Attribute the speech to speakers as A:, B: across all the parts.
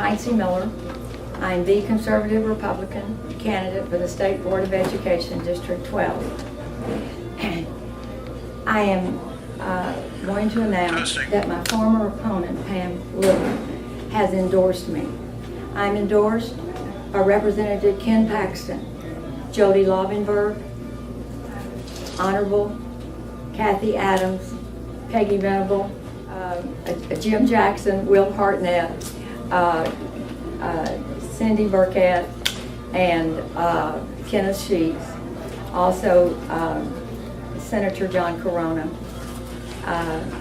A: Tincy Miller. I'm the conservative Republican candidate for the State Board of Education, District 12. I am going to announce that my former opponent, Pam Little, has endorsed me. I'm endorsed by Representative Ken Paxton, Jody Lovenberg, Honorable Kathy Adams, Peggy Venable, Jim Jackson, Will Hartnett, Cindy Burkett, and Kenneth Sheets. Also, Senator John Corona,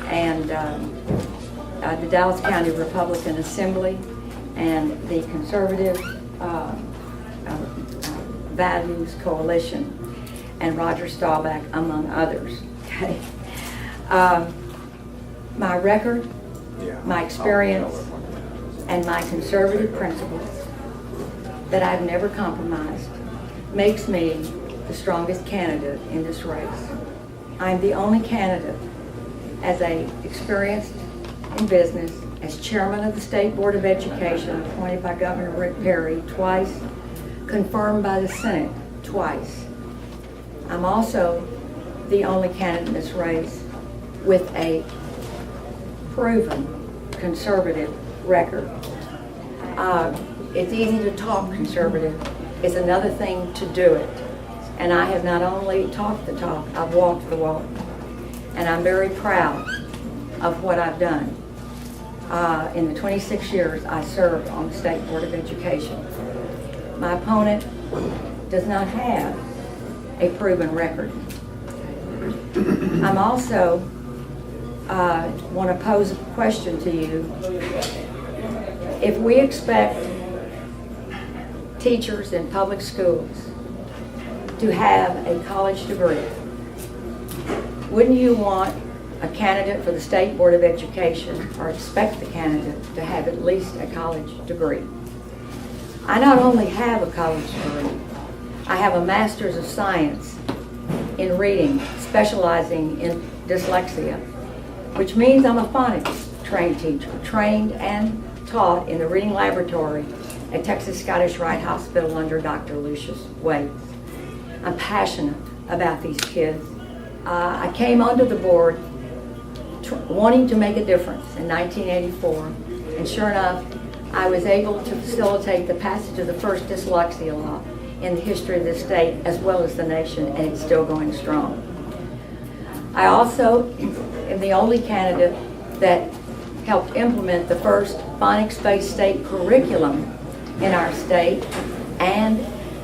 A: and the Dallas County Republican Assembly, and the Conservative Values Coalition, and Roger Staubach, among others. Okay. My record, my experience, and my conservative principles that I've never compromised makes me the strongest candidate in this race. I'm the only candidate as experienced in business, as chairman of the State Board of Education, appointed by Governor Rick Perry twice, confirmed by the Senate twice. I'm also the only candidate in this race with a proven conservative record. It's easy to talk conservative. It's another thing to do it. And I have not only talked the talk, I've walked the walk. And I'm very proud of what I've done. In the 26 years I served on the State Board of Education. My opponent does not have a proven record. I'm also want to pose a question to you. If we expect teachers in public schools to have a college degree, wouldn't you want a candidate for the State Board of Education, or expect the candidate to have at least a college degree? I not only have a college degree, I have a Master's of Science in reading, specializing in dyslexia, which means I'm a phonics trained teacher, trained and taught in the reading laboratory at Texas Scottish Rite Hospital under Dr. Lucius Waits. I'm passionate about these kids. I came onto the board wanting to make a difference in 1984, and sure enough, I was able to facilitate the passage of the first dyslexia law in the history of the state as well as the nation, and it's still going strong. I also am the only candidate that helped implement the first phonics-based state curriculum in our state, and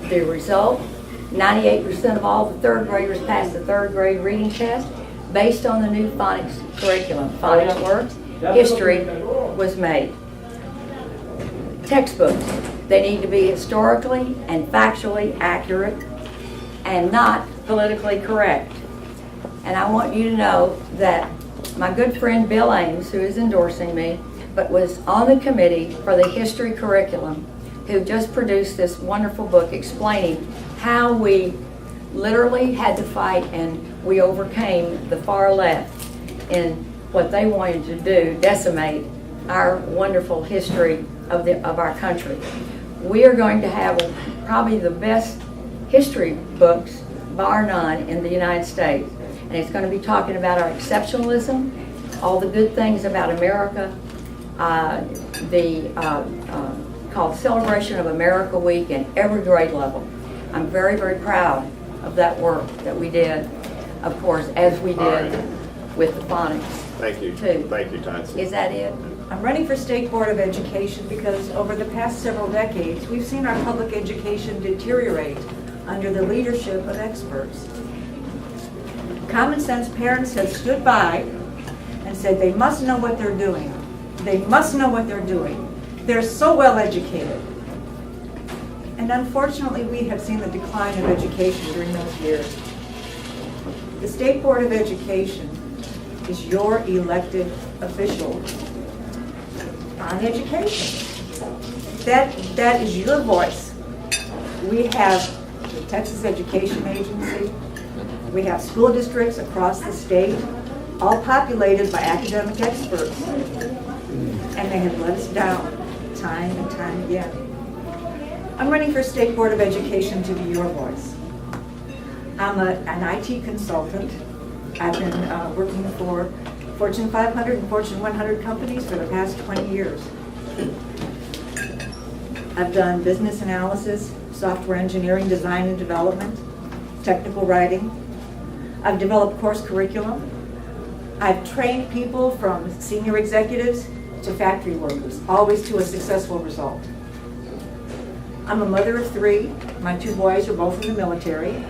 A: the result, 98% of all the third graders passed the third grade reading test based on the new phonics curriculum. Phonics works, history was made. Textbooks, they need to be historically and factually accurate and not politically correct. And I want you to know that my good friend Bill Ames, who is endorsing me, but was on the committee for the history curriculum, who just produced this wonderful book explaining how we literally had to fight and we overcame the far left in what they wanted to do, decimate our wonderful history of our country. We are going to have probably the best history books, bar none, in the United States. And it's going to be talking about our exceptionalism, all the good things about America, called Celebration of America Week in every grade level. I'm very, very proud of that work that we did, of course, as we did with the phonics.
B: Thank you.
A: Too.
B: Thank you, Tincy.
A: Is that it?
C: I'm running for State Board of Education because over the past several decades, we've seen our public education deteriorate under the leadership of experts. Common sense parents have stood by and said they must know what they're doing. They must know what they're doing. They're so well educated. And unfortunately, we have seen the decline of education during those years. The State Board of Education is your elected official on education. That is your voice. We have the Texas Education Agency. We have school districts across the state, all populated by academic experts. And they have let us down time and time again. I'm running for State Board of Education to be your voice. I'm an IT consultant. I've been working for Fortune 500 and Fortune 100 companies for the past 20 years. I've done business analysis, software engineering, design and development, technical writing. I've developed course curriculum. I've trained people from senior executives to factory workers, always to a successful result. I'm a mother of 3. My 2 boys are both in the military.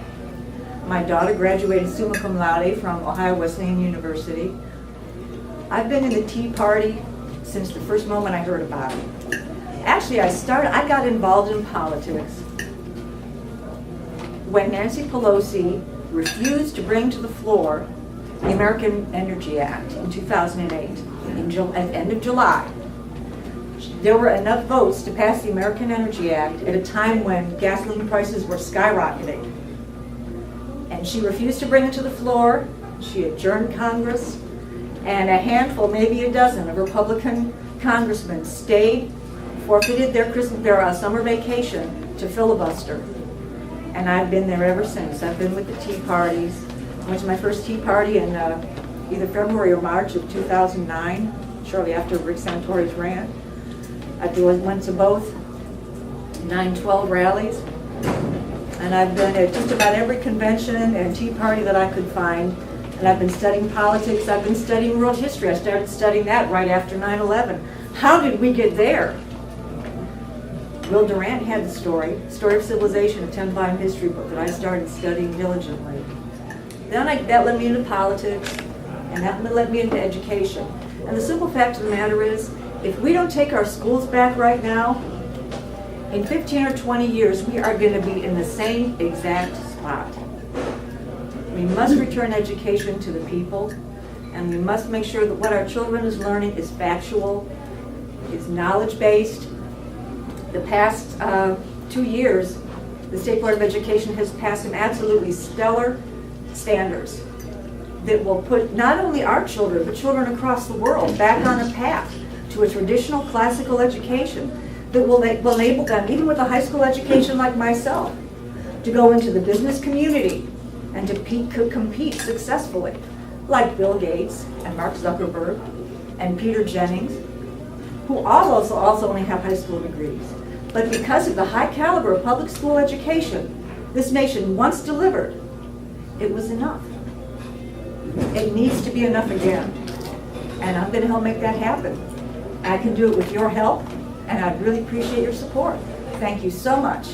C: My daughter graduated summa cum laude from Ohio Wesleyan University. I've been in the Tea Party since the first moment I heard about it. Actually, I got involved in politics when Nancy Pelosi refused to bring to the floor the American Energy Act in 2008, at the end of July. There were enough votes to pass the American Energy Act at a time when gasoline prices were skyrocketing. And she refused to bring it to the floor. She adjourned Congress, and a handful, maybe a dozen, of Republican congressmen stayed, forfeited their summer vacation to filibuster. And I've been there ever since. I've been with the Tea Parties. I went to my first Tea Party in either February or March of 2009, shortly after Rick Santorum's ran. I went to both 9/12 rallies. And I've been at just about every convention and Tea Party that I could find. And I've been studying politics. I've been studying world history. I started studying that right after 9/11. How did we get there? Will Durant had the Story of Civilization, a 10-volume history book that I started studying diligently. Then that led me into politics, and that led me into education. And the simple fact of the matter is, if we don't take our schools back right now, in 15 or 20 years, we are going to be in the same exact spot. We must return education to the people, and we must make sure that what our children is learning is factual, is knowledge-based. The past 2 years, the State Board of Education has passed some absolutely stellar standards that will put not only our children, but children across the world back on a path to a traditional classical education that will enable them, even with a high school education like myself, to go into the business community and to compete successfully, like Bill Gates and Mark Zuckerberg and Peter Jennings, who all also only have high school degrees. But because of the high caliber of public school education this nation once delivered, it was enough. It needs to be enough again. And I'm going to help make that happen. I can do it with your help, and I really appreciate your support. Thank you so much.